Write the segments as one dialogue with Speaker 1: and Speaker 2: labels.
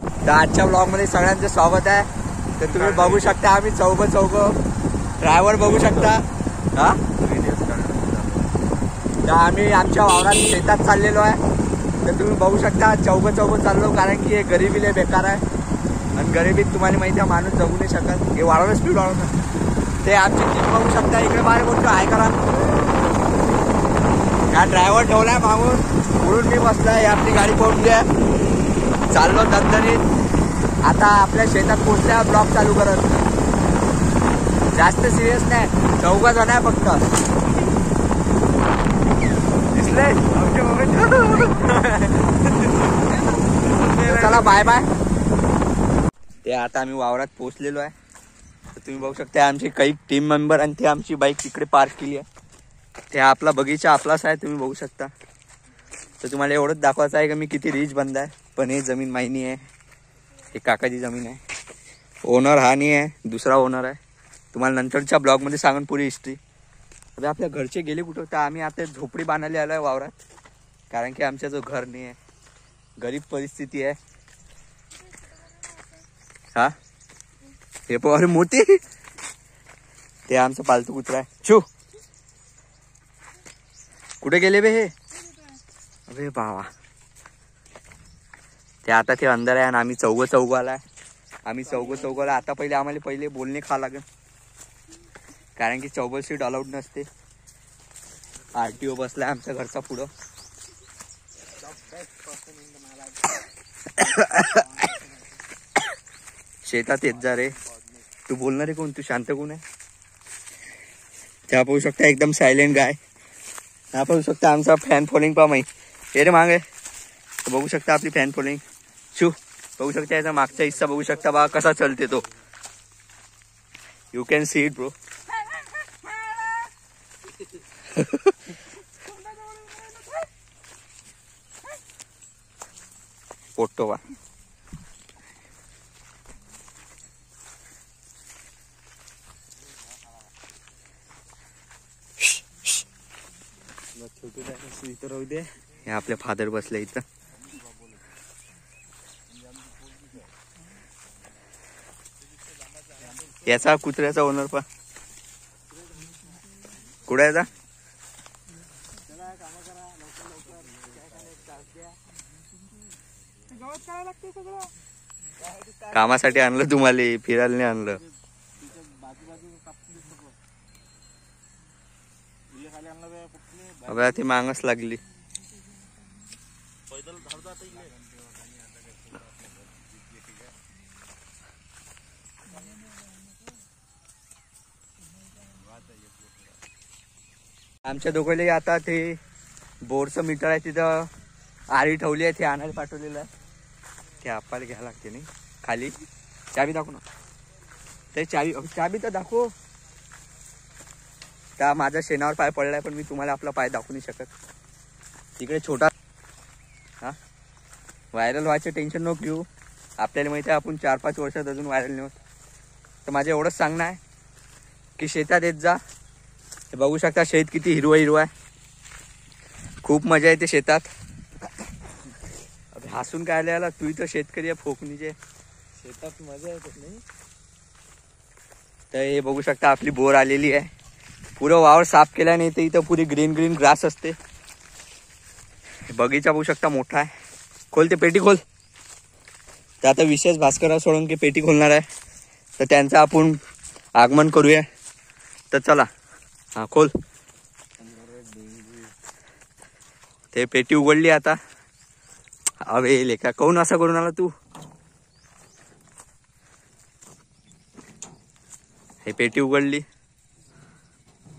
Speaker 1: तर आजच्या ब्लॉग मध्ये सगळ्यांचं स्वागत आहे. तर तुम्ही बघू शकता आम्ही चौघ ड्रायव्हर बघू शकता. हा तर आम्ही आमच्या वावरात शेतात चाललेलो आहे. तर तुम्ही बघू शकता चौघ चाललो, कारण की हे गरिबी लय बेकार आहे. आणि गरिबीत तुम्हाला माहिती आहे माणूस जगू नाही शकत. हे वाढवलं स्पीड वाढवलं. ते आमची टीम बघू शकता. इकडे बाहेर बोलतो आहे करा. हा ड्रायव्हर ठेवलाय मागून, म्हणून मी बसलाय. आपली गाडी पळून द्या. चाललो दणदणीत. आता आपल्या शेतात पोहोचल्या ब्लॉग चालू करत. जास्त सिरियस नाही, 4 जण आहे फक्त. दिसले चला बाय बाय. ते आता आम्ही वावरात पोहोचलेलो आहे. तर तुम्ही बघू शकता आमची काही टीम मेंबर आणि ते आमची बाईक तिकडे पार्क केली आहे. ते आपला बगीचा आपलाच आहे, तुम्ही बघू शकता. तर तुम्हाला एवढंच दाखवायचं आहे की मी किती रिच बंदा आहे. पण हे जमीन माहिनी आहे, हे काकाची जमीन आहे. ओनर हा नाही आहे, दुसरा ओनर आहे. तुम्हाला नंतरच्या ब्लॉगमध्ये सांगून पुरी हिस्ट्री. आता आपल्या घरचे गेले कुठं, तर आम्ही आता झोपडी बांधायला आलो आहे वावरात. कारण की आमच्या जो घर नाही आहे, गरीब परिस्थिती आहे. हा हे अरे मोठी, ते आमचं पालतू कुत्रा आहे. शू कुठे गेले बे हे? अरे बाबा, ते आता ते अंदर आहे आणि आम्ही चौघ आलाय. आम्ही चौघ आता पहिले बोलणे खा लागेल, कारण की 4 सीट अलाउड नसते. RTO बसलाय आमच्या घरचा पुढं. शेतात येत जा रे. तू बोलणार आहे कोण? तू शांत कोण आहे? त्या पाहू शकता एकदम सायलेंट गाय. हा पाहू शकता आमचा फॅन फॉलोइंग पा माही हे रे मागे. बघू शकता आपली फॅन फॉलोइंग. शू बघू शकता याचा मागचा हिस्सा बघू शकता बा कसा चलते तो. You can see it bro. पोटो बा. इथं राहू दे. हे आपले फादर बसले इथं. याचा कुत्र्याचा ओनर पण कुठे आहे? कामासाठी आणलं तुम्हाला, फिरायला नाही आणलं. अबे ती मागच लागली. आमच्या दोघांले आता ते बोरचं मीटर आहे तिथं आरी ठेवली आहे, ते आणायला पाठवलेलं आहे. ते आपल्याला घ्यायला लागते नाही खाली. चाबी दाखव ना. ते चाबी तर दाखव. त्या माझ्या शेणावर पाय पडलाय, पण मी तुम्हाला आपला पाय दाखवू नाही शकत. तिकडे छोटा. हा व्हायरल व्हायचं टेन्शन नको घेऊ. आपल्याला माहिती आहे आपण 4-5 वर्षात अजून व्हायरल नाही होत. तर माझं एवढंच सांगणं आहे की शेतात येत जा. हे बघू शकता शेत किती हिरवं आहे. खूप मजा येते शेतात. हसून काय आला तू? इथं शेतकरी आहे फोकणीचे. शेतात मजा येते नाही. तर हे बघू शकता आपली बोर आलेली आहे. पुरं वावर साफ केल्या नाही तर इथं पुरी ग्रीन ग्रास असते. बगीचा बघू शकता मोठा आहे. खोल ते पेटी खोल. तर आता विशेष भास्करराव सोळंके पेटी खोलणार आहे, तर त्यांचं आपण आगमन करूया. तर चला. हा खोल. ते पेटी उघडली आता. अबे लेका कोण असं करून आला तू? हे पेटी उघडली.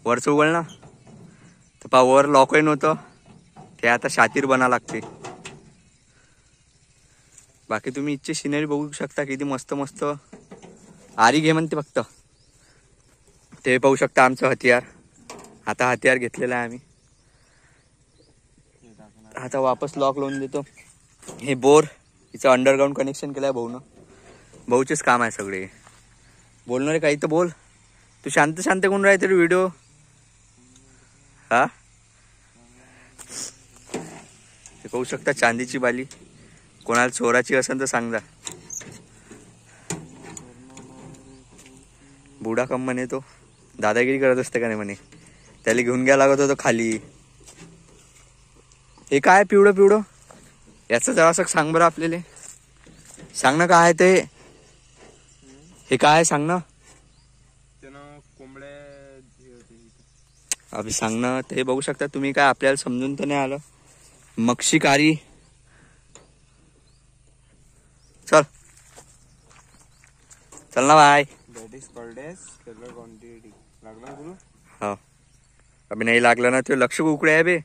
Speaker 1: वरचं उघड ना. तर पा वर लॉकही नव्हतं. ते आता शातीर बना लागते. बाकी तुम्ही इथची सिनरी बघू शकता किती मस्त मस्त. आरी घे म्हणते फक्त. ते पाहू शकता आमचं हत्यार. आता हत्यार घेतलेलं आहे आम्ही. आता वापस लॉक लावून देतो. हे बोर हिचं अंडरग्राऊंड कनेक्शन केलं आहे भाऊनं. भाऊचेच काम आहे सगळे. बोलणारे काही तर बोल. तू शांत कोण राहते रे व्हिडिओ? हा हे पाहू शकता चांदीची बाली. कोणाला चोराची असेल तर सांगा. बुडा कम म्हणे तो दादागिरी करत असते का नाही म्हणे. त्याला घेऊन घ्या लागत होतं खाली. हे काय पिवळं पिवळं याचं जरासं सांग बरं आपल्याला. सांग ना काय ते. हे काय सांग ना अभि सांग ना. ते बघू शकता तुम्ही. काय आपल्याला समजून तर नाही आलं. मक्षिकारी चल चल ना भाई. हो अभि नाही लागलं ना. ते लक्ष कुकडे आहे बे.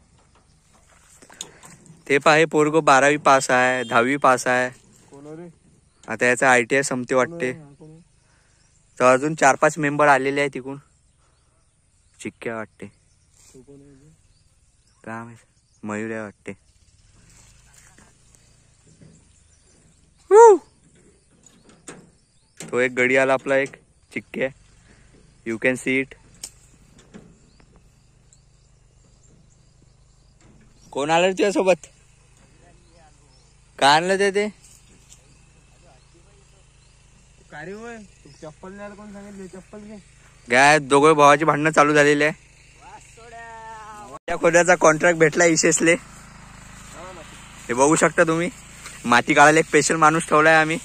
Speaker 1: ते पाहे पोरगो 12वी पास आहे 10वी पास आहे. आता याचा ITI संपते वाटते. तर अजून 4-5 मेंबर आलेले आहे तिकून. चिक्क्या वाटते. काय माहित. मयूर आहे वाटते. तो एक गडी आला आपला. एक चिक्के यू कॅन सी इट. कोण आलं तुझ्यासोबत. काय आणलं ते
Speaker 2: चप्पल न्यायला कोण सांगितले. चप्पल घे.
Speaker 1: काय दोघं भावाची भांडणं चालू झालेली आहे. त्या खोद्याचा कॉन्ट्रॅक्ट भेटला इशेसले. हे बघू शकता तुम्ही. माती काढायला एक स्पेशल माणूस ठेवलाय आम्ही.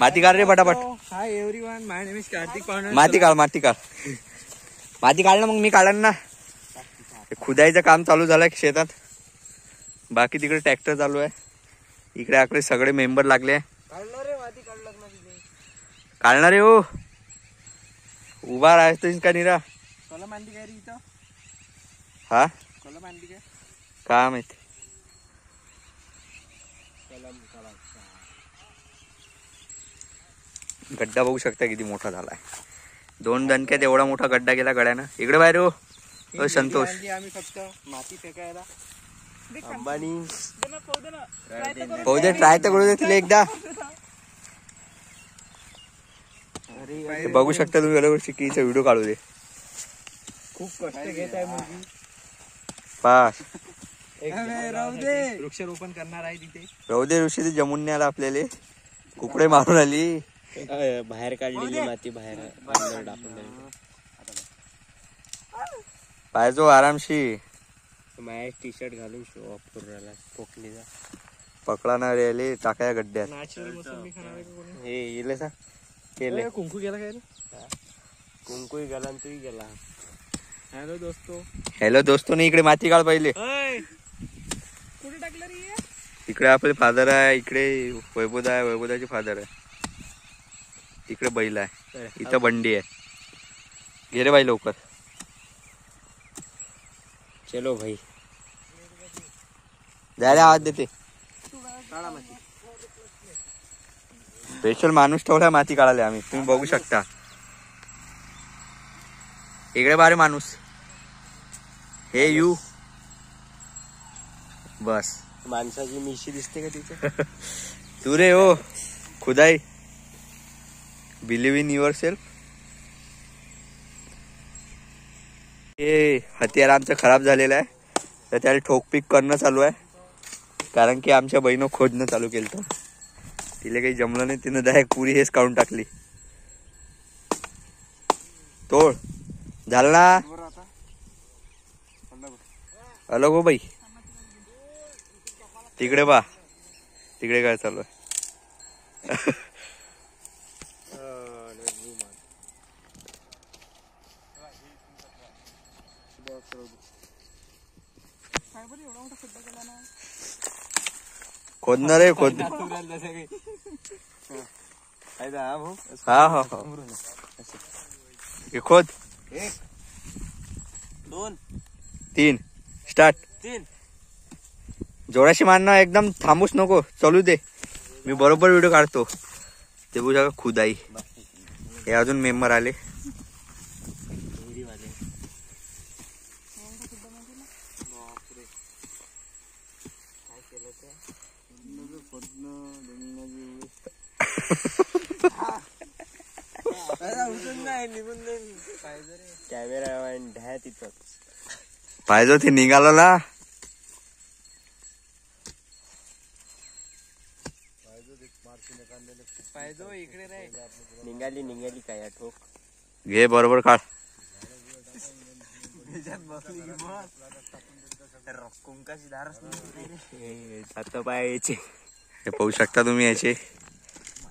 Speaker 1: माती काढ रे पटापट.
Speaker 2: Hi everyone, my name is Kartik Pawnar.
Speaker 1: माती काढ माती काढ ना. मग मी काढन ना. खुदाईचं काम चालू झालंय शेतात. बाकी तिकडे ट्रॅक्टर चालू आहे. इकडे आकडे सगळे मेंबर लागले. काढणार रे हो. उभा राहतोय का निरा.
Speaker 2: कलम आणली काय रे इथं.
Speaker 1: हा
Speaker 2: कलम आणली काय.
Speaker 1: काय माहित. गड्डा बघू शकता किती मोठा झालाय. 2 दणक्यात एवढा मोठा गड्डा गेला गड्यानं. इकडे बाहेर हो. संतोष
Speaker 2: आम्ही फक्त माती फेकायला. अंबानी
Speaker 1: पाहू दे. ट्राय तर करू दे तिला एकदा. बघू शकता तुम्ही. बरोबर चिकीचा व्हिडिओ काढू दे.
Speaker 2: खूप कष्ट घेत आहे मुलगी.
Speaker 1: पास
Speaker 2: राहू दे. वृक्षारोपण करणार आहे तिथे.
Speaker 1: राहू दे. ऋषी ते जमून नाही आला आपल्याला. कुकडे मारून आली.
Speaker 2: बाहेर काढलेली माती बाहेर
Speaker 1: पाहिजो आरामशी.
Speaker 2: माझ्या टी शर्ट घालून शो ऑफ करून राहिला. पोकलीचा
Speaker 1: पकडा ना रे टाकाया गड्ड्यात.
Speaker 2: हे येले सा केले. कुंकू गेला काय रे. कुंकू गेला आणि तूही गेला. हॅलो दोस्तो.
Speaker 1: हॅलो दोस्तो. नाही इकडे माती काढ पहिले.
Speaker 2: कुठे टाकलं रे.
Speaker 1: इकडे आपले फादर आहे. इकडे वैभव आहे. वैभवदाचे फादर आहे. इकडे बैल आहे. इथं बंडी आहे. घे रे बाई लवकर.
Speaker 2: चलो भाई.
Speaker 1: द्यायला आवाज देते. स्पेशल माणूस ठेवलाय माती काढायला आम्ही. तुम्ही बघू शकता. इकडे बारे माणूस. हे यू बस.
Speaker 2: माणसाची मिशी दिसते का तिथे.
Speaker 1: तू रे हो खुदाई. Believe in your self. हे हत्यार आमचं खराब झालेलं आहे. तर त्याला ठोकपीक करणं चालू आहे. कारण की आमच्या बहिणीनं खोदणं चालू केलं. तर तिला काही जमलं नाही. तिनं डायरेक्ट पुरी हेच काढून टाकली. तोड झालं ना. Hello go by. तिकडे बा. तिकडे काय चालू आहे. खोदणार आहे. खोद. हा हा हा. खोद.
Speaker 2: 1 2
Speaker 1: 3 स्टार्ट.
Speaker 2: 3.
Speaker 1: जोराशी मारणं. एकदम थांबूच नको. चालू दे. मी बरोबर व्हिडिओ काढतो. ते बघू शकता खुदाई. हे अजून मेंबर आले.
Speaker 2: कॅमेरा ढ्या तिथं
Speaker 1: पाहिजे ते निघालं ना.
Speaker 2: निघाली काय आठवक
Speaker 1: घे बरोबर काढ.
Speaker 2: आता पायाचे
Speaker 1: हे पाहू शकता तुम्ही, याचे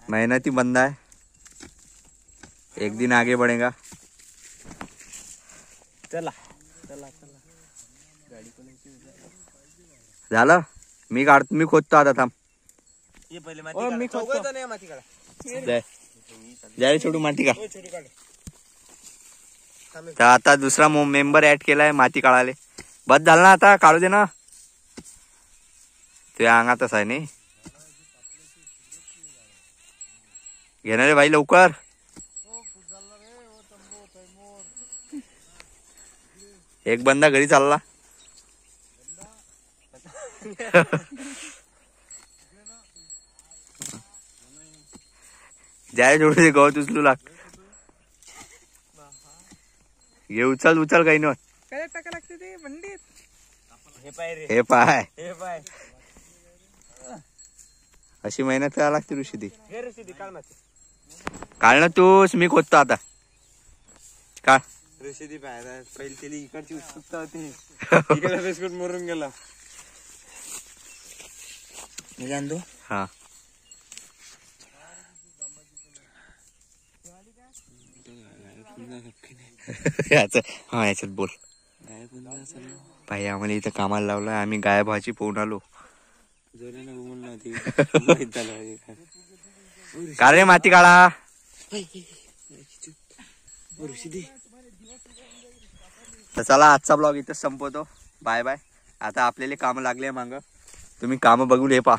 Speaker 1: मेहनती बंदा है, एक दिन आगे बढ़ेगा.
Speaker 2: चला चला चला. गाडी कोणाची
Speaker 1: झालं. मी खोदतो आता, थांब.
Speaker 2: ये पहिले मी खोदतो नाही माती काढा.
Speaker 1: जाय छोटू माती का. तर आता दुसरा मेंबर ऍड केलाय माती काढाले. बस झालं ना, आता काढू दे ना. तुझ्या अंगातच आहे नाही. घेणारे भाई लवकर. एक बंदा घरी चालला. जाय जोडू दे, गवत उचलू लाग. घे उचल उचल, काही नाही.
Speaker 2: काय टाका लागते ते पंडित. हे
Speaker 1: पाय
Speaker 2: हे पाय
Speaker 1: अशी मेहनत करायला लागते ऋषी.
Speaker 2: हे ऋषी काढ माती.
Speaker 1: काढ ना तूच, मी खोदतो आता. काढ.
Speaker 2: ऋषी पाय पहिले तिला इकडची उत्सुकता होती. इकडे बिस्कुट मरून गेला. मी जाणतो.
Speaker 1: हा याच्यात बोल. भाई आम्हाला इथं कामाला लावलंय, आम्ही गाय भाजी पोहून आलो. का रे माती काढा. तर चला, आजचा ब्लॉग इथंच संपवतो. Bye bye. आता आपल्याला काम लागले मागं, तुम्ही काम बघून हे पा.